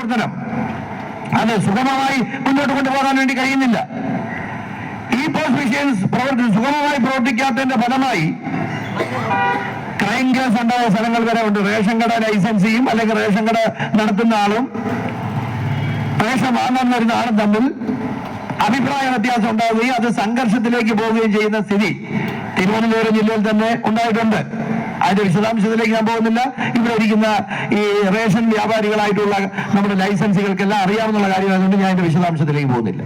പ്രവർത്തനം അത് സുഗമമായി മുന്നോട്ട് കൊണ്ടുപോകാൻ വേണ്ടി കഴിയുന്നില്ല. ഈ പോസ്റ്റ് മെഷീൻസ് സുഗമമായി പ്രവർത്തിക്കാത്തതിന്റെ ഫലമായി ക്രൈം കേസ് ഉണ്ടായ സ്ഥലങ്ങൾ വരെ ഉണ്ട്. റേഷൻ കട ലൈസൻസിയും അല്ലെങ്കിൽ റേഷൻ കട നടത്തുന്ന ആളും റേഷൻ വാങ്ങാൻ വരുന്ന ആളും തമ്മിൽ അഭിപ്രായ വ്യത്യാസം ഉണ്ടാവുകയും അത് സംഘർഷത്തിലേക്ക് പോവുകയും ചെയ്യുന്ന സ്ഥിതി തിരുവനന്തപുരം ജില്ലയിൽ തന്നെ ഉണ്ടായിട്ടുണ്ട്. അതിന്റെ വിശദാംശത്തിലേക്ക് ഞാൻ പോകുന്നില്ല. ഇവിടെ ഇരിക്കുന്ന ഈ റേഷൻ വ്യാപാരികളായിട്ടുള്ള നമ്മുടെ ലൈസൻസുകൾക്കെല്ലാം അറിയാവുന്ന കാര്യമായതുകൊണ്ട് ഞാൻ അതിന്റെ വിശദാംശത്തിലേക്ക് പോകുന്നില്ല.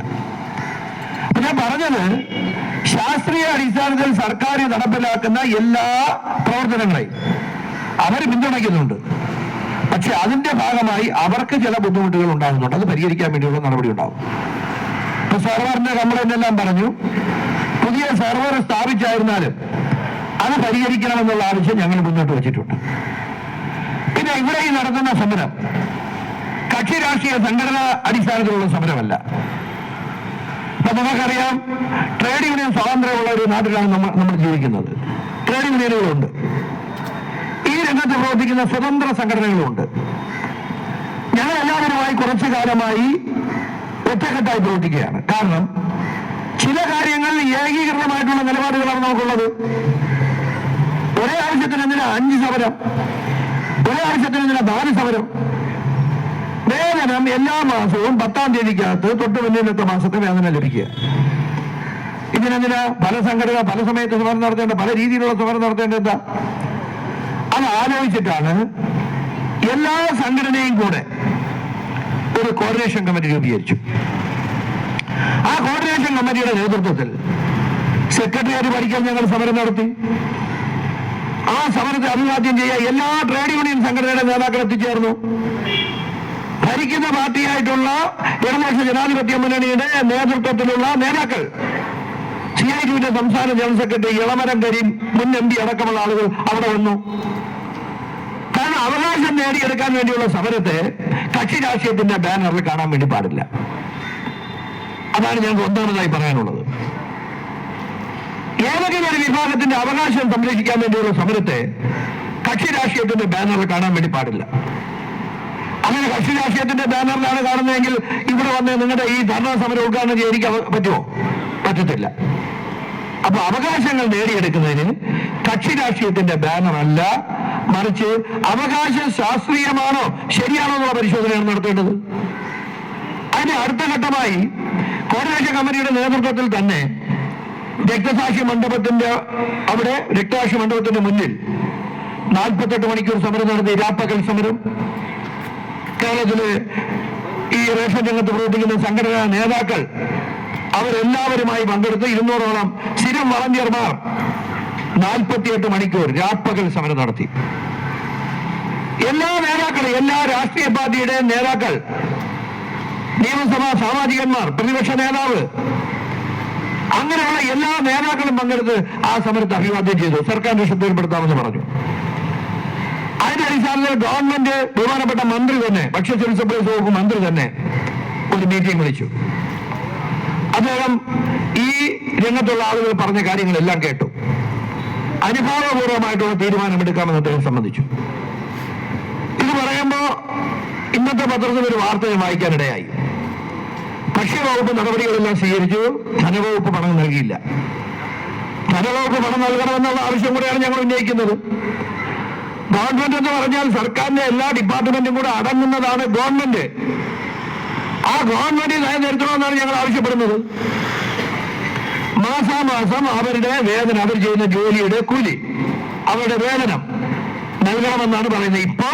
അപ്പൊ ഞാൻ പറഞ്ഞത്, ശാസ്ത്രീയ അടിസ്ഥാനത്തിൽ സർക്കാർ നടപ്പിലാക്കുന്ന എല്ലാ പ്രവർത്തനങ്ങളെയും അവർ പിന്തുണയ്ക്കുന്നുണ്ട്. പക്ഷെ അതിന്റെ ഭാഗമായി അവർക്ക് ചില ബുദ്ധിമുട്ടുകൾ ഉണ്ടാകുന്നുണ്ട്. അത് പരിഹരിക്കാൻ വേണ്ടിയുള്ള നടപടി ഉണ്ടാവും. ഇപ്പൊ സെർവറിന്റെ കംപ്ലൈന്റ് എല്ലാം പറഞ്ഞു. പുതിയ സെർവർ സ്ഥാപിച്ചായിരുന്നാലും അത് പരിഹരിക്കണമെന്നുള്ള ആവശ്യം ഞങ്ങൾ മുന്നോട്ട് വെച്ചിട്ടുണ്ട്. പിന്നെ ഇവിടെ ഈ നടത്തുന്ന സമരം കക്ഷി രാഷ്ട്രീയ സംഘടനാ അടിസ്ഥാനത്തിലുള്ള സമരമല്ല. ഇപ്പൊ നമുക്കറിയാം, ട്രേഡ് യൂണിയൻ സ്വാതന്ത്ര്യമുള്ള ഒരു നാട്ടിലാണ് നമ്മൾ ജീവിക്കുന്നത്. ട്രേഡ് യൂണിയനുകളുണ്ട്, ഈ രംഗത്ത് പ്രവർത്തിക്കുന്ന സ്വതന്ത്ര സംഘടനകളുമുണ്ട്. ഞങ്ങൾ എല്ലാവരുമായി കുറച്ചു കാലമായി ഒറ്റക്കെട്ടായി പ്രവർത്തിക്കുകയാണ്. കാരണം ചില കാര്യങ്ങളിൽ ഏകീകൃതമായിട്ടുള്ള നിലപാടുകളാണ് നമുക്കുള്ളത്. ഒരേ ആവശ്യത്തിന് എന്തിനാ 5 സമരം, ഒരേ ആവശ്യത്തിന് എന്തിനാ 4 സമരം? വേതനം എല്ലാ മാസവും 10-ാം തീയതിക്കകത്ത് തൊട്ട് മുന്നിലത്തെ മാസത്തെ വേതനം ലഭിക്കുക. ഇതിനെന്തിനാ പല സംഘടന പല സമയത്ത് സമരം നടത്തേണ്ട, പല രീതിയിലുള്ള സമരം നടത്തേണ്ടത് എന്താ? അത് ആലോചിച്ചിട്ടാണ് എല്ലാ സംഘടനയും കൂടെ ഒരു കോർഡിനേഷൻ കമ്മിറ്റി രൂപീകരിച്ചു. ആ കോർഡിനേഷൻ കമ്മിറ്റിയുടെ നേതൃത്വത്തിൽ സെക്രട്ടേറിയറ്റ് പഠിക്കാൻ ഞങ്ങൾ സമരം നടത്തി. ആ സമരത്തെ അഭിവാദ്യം ചെയ്യാൻ എല്ലാ ട്രേഡ് യൂണിയൻ സംഘടനയുടെ നേതാക്കൾ എത്തിച്ചേർന്നു. ഭരിക്കുന്ന പാർട്ടിയായിട്ടുള്ള ഇടതുപക്ഷ ജനാധിപത്യ മുന്നണിയുടെ നേതൃത്വത്തിലുള്ള നേതാക്കൾ, CITUവിന്റെ സംസ്ഥാന ജനറൽ സെക്രട്ടറി ഇളമരം കരീം, മുൻ MP അടക്കമുള്ള ആളുകൾ അവിടെ വന്നു. കാരണം അവകാശം നേടിയെടുക്കാൻ വേണ്ടിയുള്ള സമരത്തെ കക്ഷി രാഷ്ട്രീയത്തിന്റെ ബാനറിൽ കാണാൻ വേണ്ടി പാടില്ല. അതാണ് ഞങ്ങൾക്ക് ഒന്നാമതായി പറയാനുള്ളത്. ഏതെങ്കിലും ഒരു വിഭാഗത്തിന്റെ അവകാശം സംരക്ഷിക്കാൻ വേണ്ടിയുള്ള സമരത്തെ കക്ഷി രാഷ്ട്രീയത്തിന്റെ ബാനറിൽ കാണാൻ വേണ്ടി പാടില്ല. അങ്ങനെ കക്ഷി രാഷ്ട്രീയത്തിന്റെ ബാനറിലാണ് കാണുന്നതെങ്കിൽ ഇവിടെ വന്ന് നിങ്ങളുടെ ഈ ധർണാ സമരം ഉദ്ഘാടനം ചെയ്യാൻ പറ്റുമോ? പറ്റത്തില്ല. അപ്പൊ അവകാശങ്ങൾ നേടിയെടുക്കുന്നതിന് കക്ഷി രാഷ്ട്രീയത്തിന്റെ ബാനറല്ല, മറിച്ച് അവകാശം ശാസ്ത്രീയമാണോ ശരിയാണോ എന്നുള്ള പരിശോധനയാണ് നടത്തേണ്ടത്. അതിന്റെ അടുത്ത ഘട്ടമായി കോർഡിനേഷൻ കമ്മിറ്റിയുടെ നേതൃത്വത്തിൽ തന്നെ രക്തസാക്ഷി മണ്ഡപത്തിന്റെ അവിടെ രക്തസാക്ഷി മണ്ഡപത്തിന്റെ മുന്നിൽ 48 മണിക്കൂർ സമരം നടത്തി. രാപ്പകൽ സമരം. കേരളത്തില് ഈ റേഷൻ രംഗത്ത് പ്രവർത്തിക്കുന്ന സംഘടനാ നേതാക്കൾ അവരെല്ലാവരുമായി പങ്കെടുത്ത് 200ഓളം സ്ഥിരം വളണ്ടിയർമാർ 48 മണിക്കൂർ രാപ്പകൽ സമരം നടത്തി. എല്ലാ നേതാക്കളും, എല്ലാ രാഷ്ട്രീയ പാർട്ടിയുടെ നേതാക്കൾ, നിയമസഭാ സാമാജികന്മാർ, പ്രതിപക്ഷ നേതാവ്, അങ്ങനെയുള്ള എല്ലാ നേതാക്കളും പങ്കെടുത്ത് ആ സമരത്തെ അഭിവാദ്യം ചെയ്തു. സർക്കാരിന്റെ ശ്രദ്ധയിൽപ്പെടുത്താമെന്ന് പറഞ്ഞു. അതിന്റെ അടിസ്ഥാനത്തിൽ ഗവൺമെന്റ് ബഹുമാനപ്പെട്ട മന്ത്രി തന്നെ, ഭക്ഷ്യ സിവിൽ സപ്ലൈസ് വകുപ്പ് മന്ത്രി തന്നെ ഒരു മീറ്റിംഗ് വിളിച്ചു. അദ്ദേഹം ഈ രംഗത്തുള്ള ആളുകൾ പറഞ്ഞ കാര്യങ്ങളെല്ലാം കേട്ടു. അനുഭാവപൂർവമായിട്ടുള്ള തീരുമാനമെടുക്കാമെന്ന് അദ്ദേഹം സമ്മതിച്ചു. ഇത് പറയുമ്പോ ഇന്നത്തെ പത്രത്തിൽ ഒരു വാർത്ത ഞാൻ വായിക്കാനിടയായി. ഭക്ഷ്യവകുപ്പ് നടപടികളെല്ലാം സ്വീകരിച്ചു, ധനവകുപ്പ് പണം നൽകിയില്ല. ധനവകുപ്പ് പണം നൽകണമെന്നുള്ള ആവശ്യം കൂടെയാണ് ഞങ്ങൾ ഉന്നയിക്കുന്നത്. ഗവൺമെന്റ് എന്ന് പറഞ്ഞാൽ സർക്കാരിന്റെ എല്ലാ ഡിപ്പാർട്ട്മെന്റും കൂടെ അടങ്ങുന്നതാണ് ഗവൺമെന്റ്. ആ ഗവൺമെന്റ് നയം നിർത്തണമെന്നാണ് ഞങ്ങൾ ആവശ്യപ്പെടുന്നത്. മാസാമാസം അവരുടെ വേതനം, അവർ ചെയ്യുന്ന ജോലിയുടെ കൂലി, അവരുടെ വേതനം നൽകണമെന്നാണ് പറയുന്നത്. ഇപ്പൊ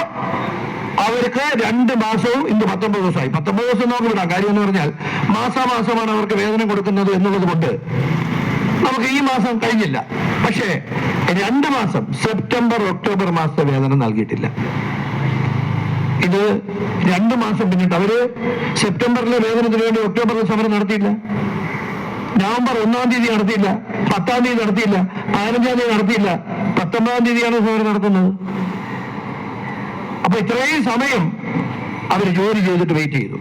അവർക്ക് 2 മാസവും ഇന്ന് 19 ദിവസമായി. 19 ദിവസം നമുക്ക് വിടാം. കാര്യം എന്ന് പറഞ്ഞാൽ മാസാമാസമാണ് അവർക്ക് വേതനം കൊടുക്കുന്നത് എന്നുള്ളത് കൊണ്ട് നമുക്ക് ഈ മാസം കഴിഞ്ഞില്ല. പക്ഷേ 2 മാസം, സെപ്റ്റംബർ ഒക്ടോബർ മാസത്തെ വേതനം നൽകിയിട്ടില്ല. ഇത് 2 മാസം പിന്നിട്ട് അവര് സെപ്റ്റംബറിലെ വേതനത്തിന് വേണ്ടി ഒക്ടോബറിൽ സമരം നടത്തിയില്ല. നവംബർ 1-ാം തീയതി നടത്തിയില്ല, 10-ാം തീയതി നടത്തിയില്ല, 15-ാം തീയതി നടത്തിയില്ല, 19-ാം തീയതിയാണ് സമരം നടത്തുന്നത്. അപ്പൊ ഇത്രയും സമയം അവർ ജോലി ചെയ്തിട്ട് വെയിറ്റ് ചെയ്തു.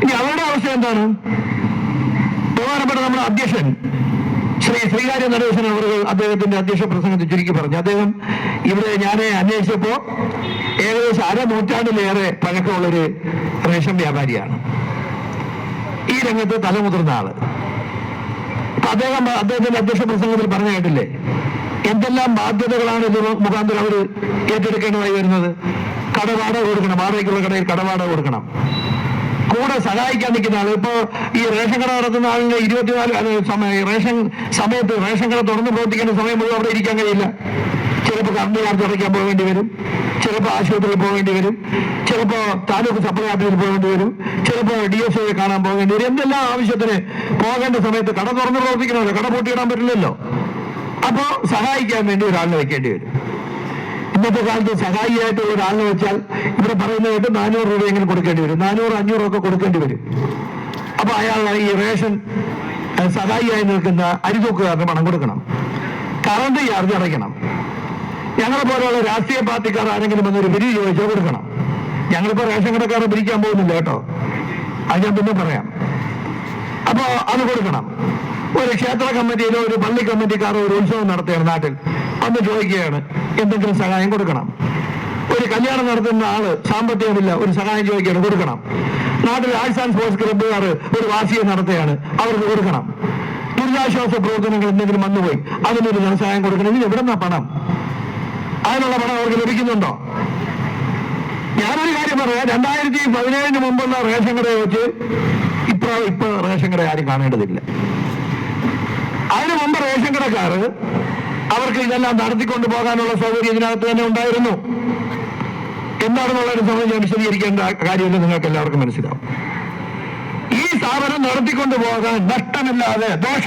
ഇനി അവരുടെ അവസ്ഥ എന്താണ്? ബഹുമാനപ്പെട്ട നമ്മുടെ അധ്യക്ഷൻ ശ്രീ ശ്രീകാര്യ നടേശൻ അവർ അദ്ദേഹത്തിന്റെ അധ്യക്ഷ പ്രസംഗത്തിൽ ചുരുക്കി പറഞ്ഞു. അദ്ദേഹം ഇവിടെ ഞാൻ അന്വേഷിച്ചപ്പോ ഏകദേശം അരനൂറ്റാണ്ടിലേറെ പഴക്കമുള്ളൊരു റേഷൻ വ്യാപാരിയാണ്. ഈ രംഗത്ത് തലമുതിർന്ന ആള്. അദ്ദേഹത്തിന്റെ അധ്യക്ഷ പ്രസംഗത്തിൽ പറഞ്ഞു കേട്ടില്ലേ എന്തെല്ലാം ബാധ്യതകളാണ് ഇത് മുഖാന്തരം അവർ ഏറ്റെടുക്കേണ്ടതായി വരുന്നത്. കടവാടക കൊടുക്കണം, വാടകയ്ക്കുള്ള കടയിൽ കടവാടക കൊടുക്കണം. കൂടെ സഹായിക്കാൻ നിൽക്കുന്ന ആൾ. ഇപ്പോ ഈ റേഷൻ കട നടത്തുന്ന ആളിന് 24 റേഷൻ സമയത്ത് റേഷൻ കട തുറന്ന് പ്രവർത്തിക്കേണ്ട സമയം മുഴുവൻ അവിടെ ഇരിക്കാൻ കഴിയില്ല. ചിലപ്പോൾ കറണ്ട് ചാർജ് അടയ്ക്കാൻ പോകേണ്ടി വരും, ചിലപ്പോൾ ആശുപത്രിയിൽ പോകേണ്ടി വരും, ചിലപ്പോൾ താലൂക്ക് സപ്ലൈ ഓഫീസിൽ പോകേണ്ടി വരും, ചിലപ്പോൾ DSO കാണാൻ പോകേണ്ടി വരും. എന്തെല്ലാം ആവശ്യത്തിന് പോകേണ്ട സമയത്ത് കട തുറന്ന് പ്രവർത്തിക്കണമല്ലോ, കട പൂട്ടിയിടാൻ പറ്റില്ലല്ലോ. അപ്പോൾ സഹായിക്കാൻ വേണ്ടി ഒരാളിനെ വെക്കേണ്ടി വരും. ഇന്നത്തെ കാലത്ത് സഹായിയായിട്ടുള്ള ഒരാളിനെ വെച്ചാൽ ഇവിടെ പറയുന്നതായിട്ട് 400 രൂപയെങ്കിലും കൊടുക്കേണ്ടി വരും, 400-500 ഒക്കെ കൊടുക്കേണ്ടി വരും. അപ്പൊ അയാൾ ഈ റേഷൻ സഹായിയായി നിൽക്കുന്ന അരിതൂക്കുകാരന് പണം കൊടുക്കണം, കറണ്ട് ചാർജ് അടയ്ക്കണം. ഞങ്ങളെ പോലെയുള്ള രാഷ്ട്രീയ പാർട്ടിക്കാർ ആരെങ്കിലും വന്നൊരു പിരി ചോദിച്ചാൽ കൊടുക്കണം. ഞങ്ങളിപ്പോ റേഷൻ കടക്കാരെ പിരിക്കാൻ പോകുന്നില്ല കേട്ടോ, അത് ഞാൻ പിന്നെ പറയാം. അപ്പോ അത് കൊടുക്കണം. ഒരു ക്ഷേത്ര കമ്മിറ്റിയിലോ ഒരു പള്ളി കമ്മിറ്റിക്കാരോ ഒരു ഉത്സവം നടത്തുകയാണ് നാട്ടിൽ, അന്ന് ചോദിക്കുകയാണ് എന്തെങ്കിലും സഹായം കൊടുക്കണം. ഒരു കല്യാണം നടത്തുന്ന ആള് സാമ്പത്തികമില്ല, ഒരു സഹായം ചോദിക്കുകയാണ്, കൊടുക്കണം. നാട്ടിൽ ആർട്സ് ആൻഡ് സ്പോർട്സ് ക്ലബ്ബുകാർ ഒരു വാർഷികം നടത്തുകയാണ്, അവർക്ക് കൊടുക്കണം. ദുരിതാശ്വാസ പ്രവർത്തനങ്ങൾ എന്തെങ്കിലും വന്നുപോയി അതിനൊരു ധനസഹായം കൊടുക്കണമെങ്കിൽ എവിടെ നിന്നാ പണം? അതിനുള്ള പണം അവർക്ക് ലഭിക്കുന്നുണ്ടോ? ഞാനൊരു കാര്യം പറയാം, 2017 മുമ്പുള്ള റേഷൻ കടയെ വെച്ച് ഇപ്പൊ റേഷൻ കട ആരും കാണേണ്ടതില്ല. അതിനു മുമ്പ് റേഷൻ കടക്കാര് അവർക്ക് ഇതെല്ലാം നടത്തിക്കൊണ്ടു പോകാനുള്ള സൗകര്യം ഇതിനകത്ത് തന്നെ ഉണ്ടായിരുന്നു. എന്താണെന്നുള്ളൊരു സമയം ഞാൻ വിശദീകരിക്കേണ്ട കാര്യമില്ല, നിങ്ങൾക്ക് എല്ലാവർക്കും മനസ്സിലാവും. ഈ സ്ഥാപനം നടത്തിക്കൊണ്ടു പോകാൻ നഷ്ടമില്ലാതെ